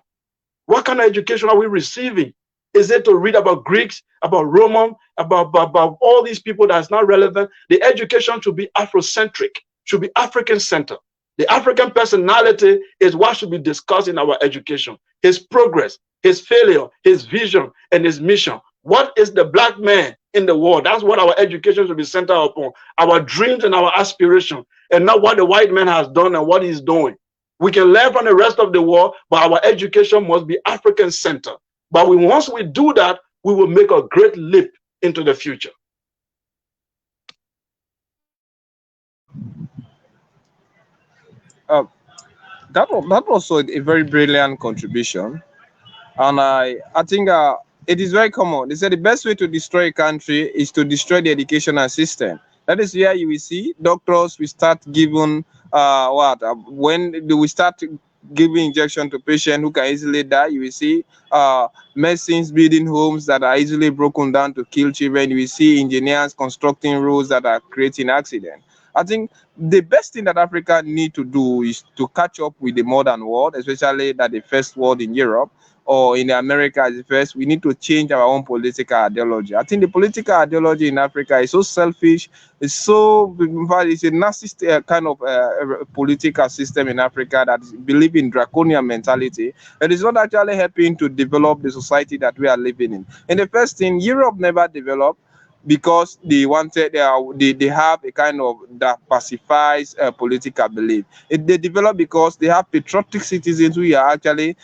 What kind of education are we receiving? Is it to read about Greeks, about Roman, about all these people that's not relevant? The education should be Afrocentric, should be African-centered. The African personality is what should be discussed in our education. His progress, his failure, his vision, and his mission. What is the black man in the world? That's what our education should be centered upon. Our dreams and our aspirations, and not what the white man has done and what he's doing. We can learn from the rest of the world, but our education must be African-centered. But once we do that, we will make a great leap into the future. That was also a very brilliant contribution, and I think it is very common. They say the best way to destroy a country is to destroy the educational system. That is where you will see doctors will start giving when we start giving injection to patients who can easily die. You will see medicines building homes that are easily broken down to kill children. You will see engineers constructing roads that are creating accidents. I think the best thing that Africa need to do is to catch up with the modern world, especially that the first world in Europe or in America as the first. We need to change our own political ideology. I think the political ideology in Africa is so selfish. It's so, in fact, it's a narcissistic kind of political system in Africa that believes in draconian mentality. It is not actually helping to develop the society that we are living in. And the first thing, Europe never developed because they wanted they have a kind of that pacifies political belief. They develop because they have patriotic citizens who are actually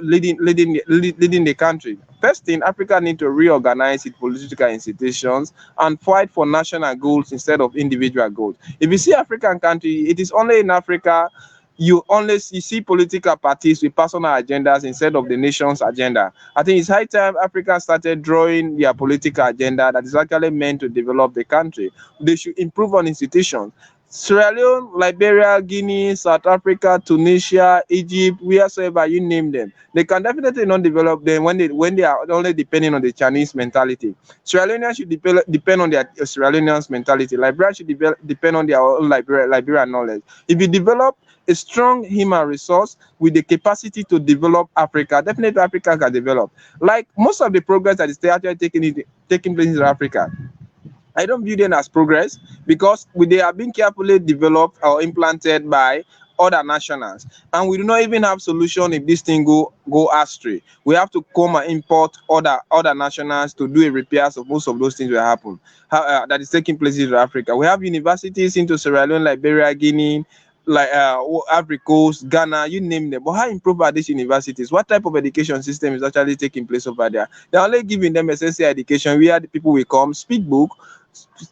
leading the country. First thing, Africa need to reorganize its political institutions and fight for national goals instead of individual goals. If you see African country, it is only in Africa you see political parties with personal agendas instead of the nation's agenda. I think it's high time Africa started drawing their political agenda that is actually meant to develop the country. They should improve on institutions. Sierra Leone, Liberia, Guinea, South Africa, Tunisia, Egypt, wheresoever you name them, they can definitely not develop them when they are only depending on the Chinese mentality. Sierra Leoneans should depend on their Sierra Leoneans mentality. Liberia should depend on their own Liberian knowledge. If you develop a strong human resource with the capacity to develop Africa, definitely Africa can develop. Like most of the progress that is actually taking place in Africa, I don't view them as progress because they are being carefully developed or implanted by other nationals, and we do not even have solution if this thing go astray. We have to come and import other nationals to do a repairs of most of those things will happen that is taking place in Africa. We have universities into Sierra Leone, Liberia, Guinea, like Ivory Coast, Ghana, you name them. But how improve are these universities? What type of education system is actually taking place over there? They're only giving them essential education where the people will come, speak book,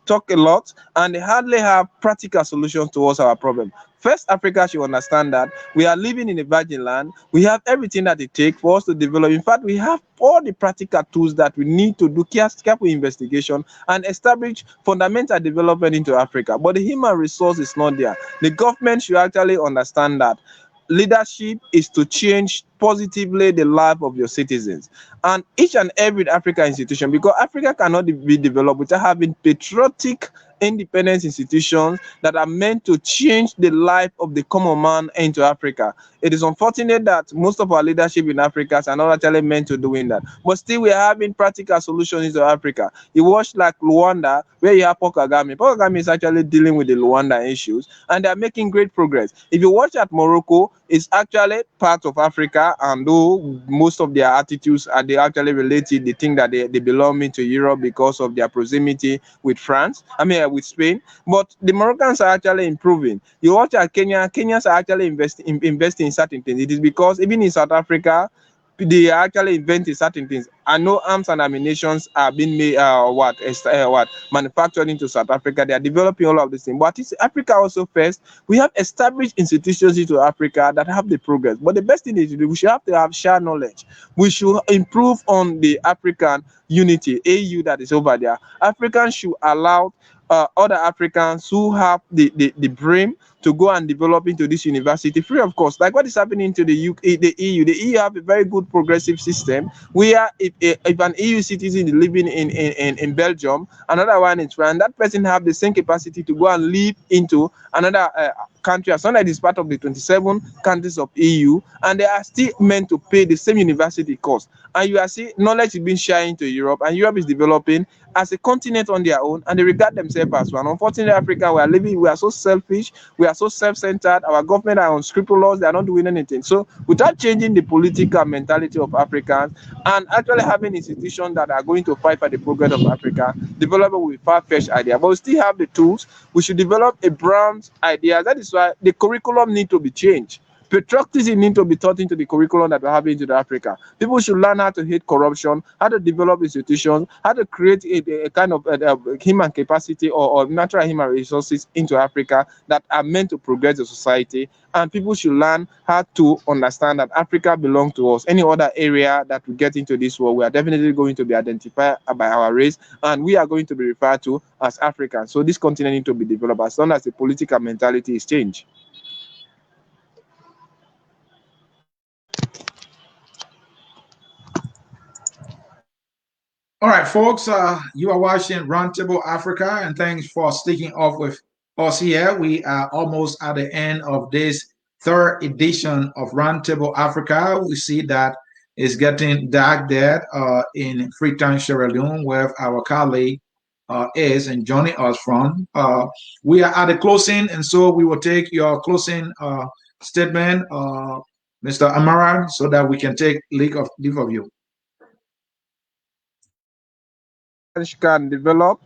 talk a lot, and they hardly have practical solutions towards our problem. First, Africa should understand that we are living in a virgin land. We have everything that it takes for us to develop. In fact, we have all the practical tools that we need to do careful investigation and establish fundamental development into Africa. But the human resource is not there. The government should actually understand that leadership is to change positively the life of your citizens, and each and every African institution, because Africa cannot be developed without having patriotic independent institutions that are meant to change the life of the common man into Africa. It is unfortunate that most of our leadership in Africa are not actually meant to doing that, but still we are having practical solutions into Africa. You watch like Rwanda, where you have Paul Kagame. Paul Kagame is actually dealing with the Rwanda issues, and they are making great progress. If you watch at Morocco, it's actually part of Africa, and though most of their attitudes are they actually related, they think that they belong to Europe because of their proximity with France, with Spain. But the Moroccans are actually improving. You watch at Kenya, Kenyans are actually investing in certain things. It is because even in South Africa, they are actually inventing certain things. I know arms and ammunitions are being made, manufactured into South Africa. They are developing all of these things. But it's Africa also first. We have established institutions into Africa that have the progress. But the best thing is to do, we should have to have shared knowledge. We should improve on the African unity, AU, that is over there. Africans should allow other Africans who have the brain to go and develop into this university free of cost, like what is happening to the EU. The EU have a very good progressive system where if an EU citizen is living in Belgium, another one in France, that person have the same capacity to go and live into another country as long as it is part of the 27 countries of EU, and they are still meant to pay the same university cost. And you are seeing knowledge is being shared into Europe, and Europe is developing as a continent on their own, and they regard themselves as one. Unfortunately, Africa, we are so selfish, we are so self-centered, our government are unscrupulous, they are not doing anything. So without changing the political mentality of Africans and actually having institutions that are going to fight for the progress of Africa, development will be far-fetched idea. But we still have the tools. We should develop a brand idea. That is why the curriculum need to be changed. Patriotism need to be taught into the curriculum that we're having into Africa. People should learn how to hate corruption, how to develop institutions, how to create a kind of human capacity or natural human resources into Africa that are meant to progress the society. And people should learn how to understand that Africa belongs to us. Any other area that we get into this world, we are definitely going to be identified by our race, and we are going to be referred to as Africans. So this continent needs to be developed as long as the political mentality is changed. All right, folks, you are watching Roundtable Africa, and thanks for sticking off with us here. We are almost at the end of this third edition of Roundtable Africa. We see that it's getting dark there in Freetown, Sierra Leone, where our colleague is and joining us from. We are at the closing, and so we will take your closing statement, Mr. Amara, so that we can take leave of you. Can develop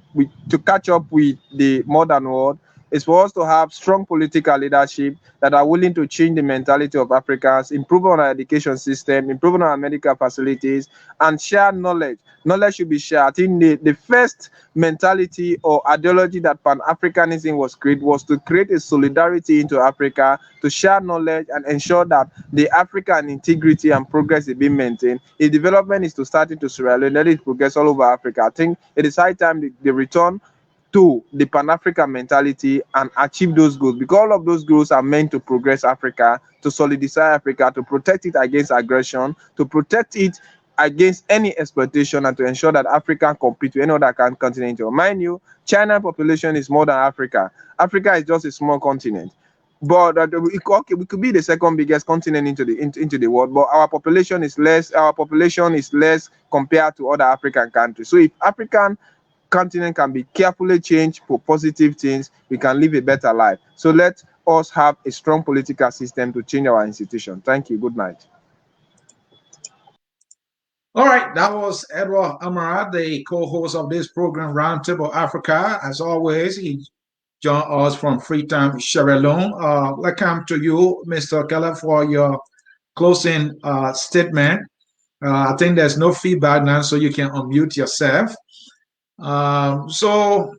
to catch up with the modern world is for us to have strong political leadership that are willing to change the mentality of Africans, improve on our education system, improve on our medical facilities, and share knowledge. Knowledge should be shared. I think the first mentality or ideology that Pan-Africanism was to create a solidarity into Africa, to share knowledge and ensure that the African integrity and progress is being maintained. If development is to start into Sierra Leone, let it progress all over Africa. I think it is high time they return to the Pan-African mentality and achieve those goals, because all of those goals are meant to progress Africa, to solidify Africa, to protect it against aggression, to protect it against any exploitation, and to ensure that Africa compete with any other continent. Mind you, China population is more than Africa. Africa is just a small continent. But we could be the second biggest continent into the world, but our population is less. Our population is less compared to other African countries. So if African continent can be carefully changed for positive things, we can live a better life. So let us have a strong political system to change our institution. Thank you. Good night. All right, that was Edward Amara, the co-host of this program, Roundtable Africa. As always, he joined us from Freetown, Sierra Leone. Welcome to you, Mr. Kelleh, for your closing statement. I think there's no feedback now, so you can unmute yourself. So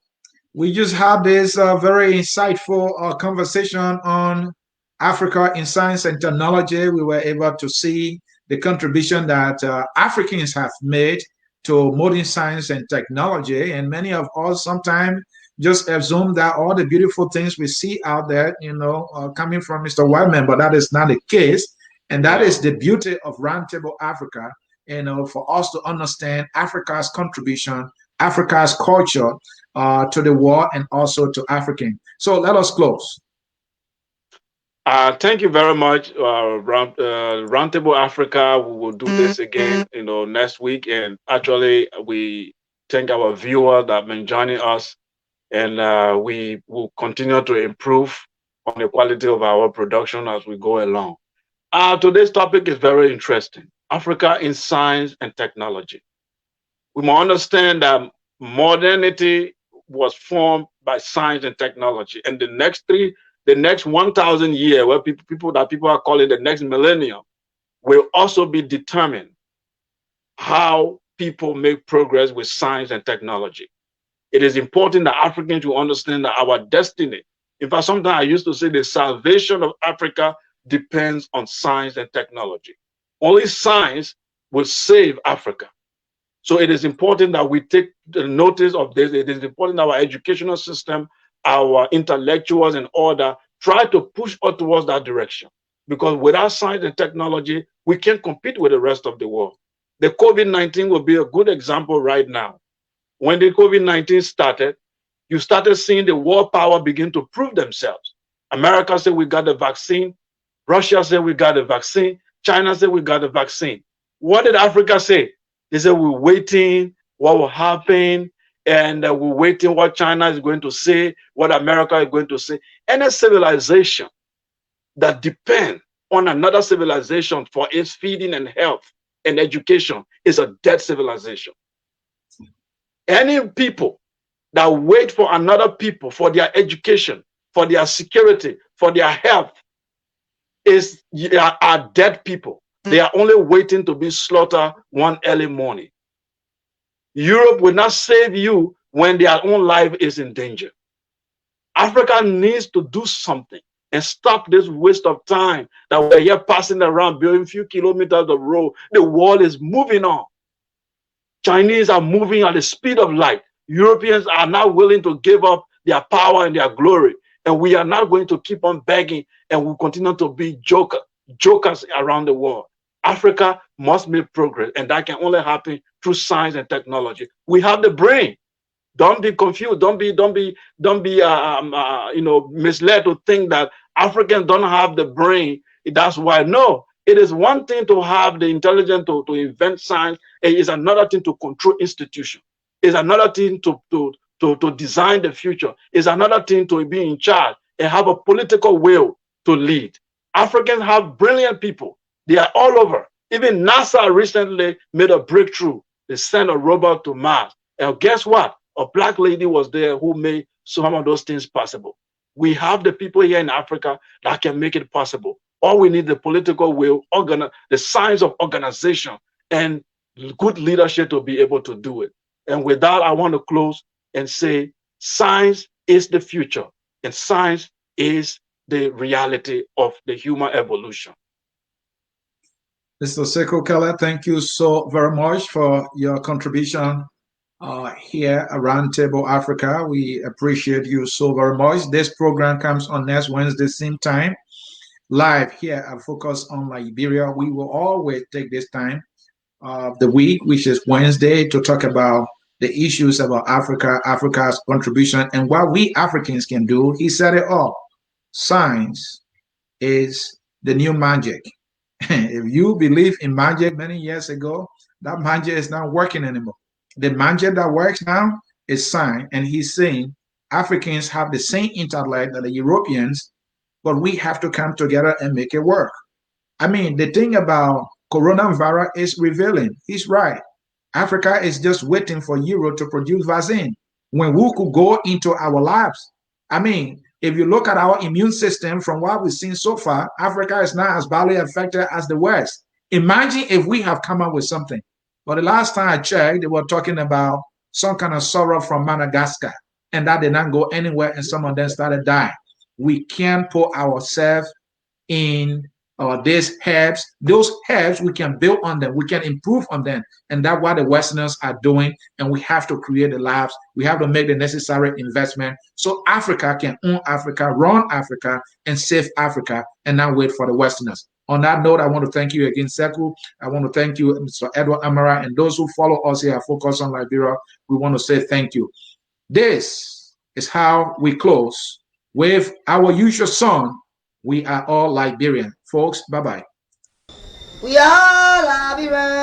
We just had this very insightful conversation on Africa in science and technology. We were able to see the contribution that Africans have made to modern science and technology. And many of us sometimes just assume that all the beautiful things we see out there, coming from Mr. Whiteman, but that is not the case. And that is the beauty of Roundtable Africa, for us to understand Africa's contribution, Africa's culture, to the world and also to African. So let us close. Thank you very much, Roundtable Africa. We will do this again, next week. And actually, we thank our viewers that have been joining us, and we will continue to improve on the quality of our production as we go along. Today's topic is very interesting: Africa in science and technology. We must understand that modernity was formed by science and technology, and the next 1,000 years, where people are calling the next millennium, will also be determined how people make progress with science and technology. It is important that Africans will understand that our destiny, in fact, sometimes I used to say the salvation of Africa depends on science and technology. Only science will save Africa. So it is important that we take the notice of this. It is important that our educational system, our intellectuals and order try to push us towards that direction. Because without science and technology, we can't compete with the rest of the world. The COVID-19 will be a good example right now. When the COVID-19 started, you started seeing the world power begin to prove themselves. America said we got the vaccine. Russia said we got the vaccine. China said we got the vaccine. What did Africa say? They said we're waiting what will happen, and we're waiting what China is going to say, what America is going to say. Any civilization that depends on another civilization for its feeding and health and education is a dead civilization. Any people that wait for another people for their education, for their security, for their health are dead people. They are only waiting to be slaughtered one early morning. Europe will not save you when their own life is in danger. Africa needs to do something and stop this waste of time that we're here passing around, building a few kilometers of road. The world is moving on. Chinese are moving at the speed of light. Europeans are not willing to give up their power and their glory. And we are not going to keep on begging, and we'll continue to be jokers around the world. Africa must make progress, and that can only happen through science and technology. We have the brain. Don't be confused. Don't be misled to think that Africans don't have the brain. That's why. No, it is one thing to have the intelligence to invent science. It is another thing to control institutions. It's another thing to design the future. It's another thing to be in charge and have a political will to lead. Africans have brilliant people. They are all over. Even NASA recently made a breakthrough. They sent a robot to Mars. And guess what? A black lady was there who made some of those things possible. We have the people here in Africa that can make it possible. All we need is the political will, the science of organization, and good leadership to be able to do it. And with that, I want to close and say science is the future, and science is the reality of the human evolution. Mr. Sekou Kelleh, thank you so very much for your contribution here at Roundtable Africa. We appreciate you so very much. This program comes on next Wednesday, same time, live here at Focus on Liberia. We will always take this time of the week, which is Wednesday, to talk about the issues about Africa, Africa's contribution, and what we Africans can do. He said it all. Science is the new magic. If you believe in magic many years ago, that magic is not working anymore. The magic that works now is science. And he's saying Africans have the same intellect that the Europeans, but we have to come together and make it work. I mean, the thing about coronavirus is revealing. He's right. Africa is just waiting for Europe to produce vaccine when we could go into our labs. I mean, if you look at our immune system from what we've seen so far, Africa is not as badly affected as the West. Imagine if we have come up with something. But the last time I checked, they were talking about some kind of sorrow from Madagascar. and that did not go anywhere, and some of them started dying. We can't put ourselves in these herbs. Those herbs, we can build on them, we can improve on them, and that's what the Westerners are doing. And we have to create the labs, we have to make the necessary investment so Africa can own Africa, run Africa, and save Africa, and not wait for the Westerners. On that note, I want to thank you again, Sekou. I want to thank you, Mr. Edward Amara, and those who follow us here at Focus on Liberia. We want to say thank you. This is how we close with our usual song, We Are All Liberian. Folks, bye-bye. We are Liberian.